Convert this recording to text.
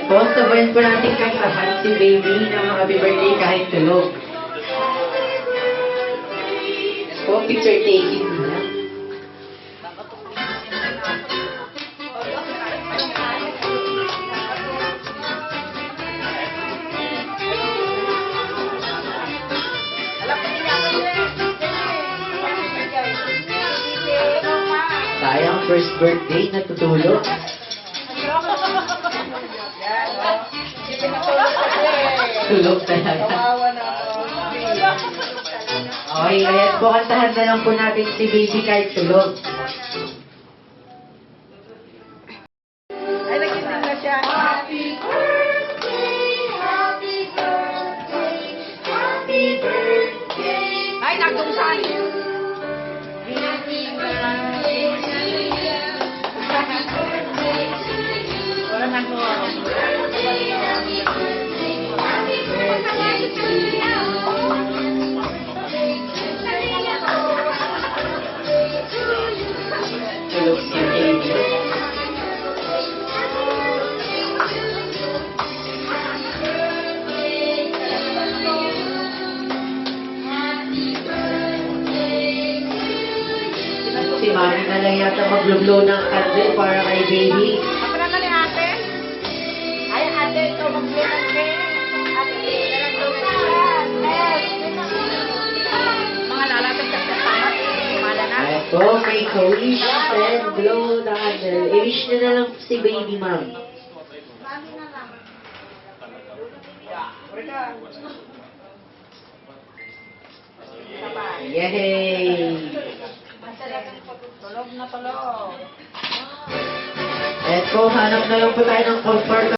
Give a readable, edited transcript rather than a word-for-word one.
Po, sabayan po natin kantahan si Baby ng mga happy birthday kahit tulog. Po, picture taking muna. Sayang first birthday, natutulog. Tulog talaga. Okay, ayan po, kantahan na lang po natin si Baby kahit tulog. Ay, nagising na siya. Happy birthday, happy birthday, happy birthday. Ay, nagdungsan. Happy birthday to you. Happy birthday to you. Wala na ko. Happy birthday to you. Tulog si Baby. Si Mami na lang yata maglublo ng candle para kay Baby. Ako naman ni ate. Ay, ate, ito mag-blow ng cake. Ate, nalagdaw na siya. Mga lalapit sa tamat. Mala na. Ito, may ka-wish and blow the candle. I-wish na lang si Baby, Ma'am. Yay! Tulog na tulog. Eto, hanap na lang po tayo ng comfort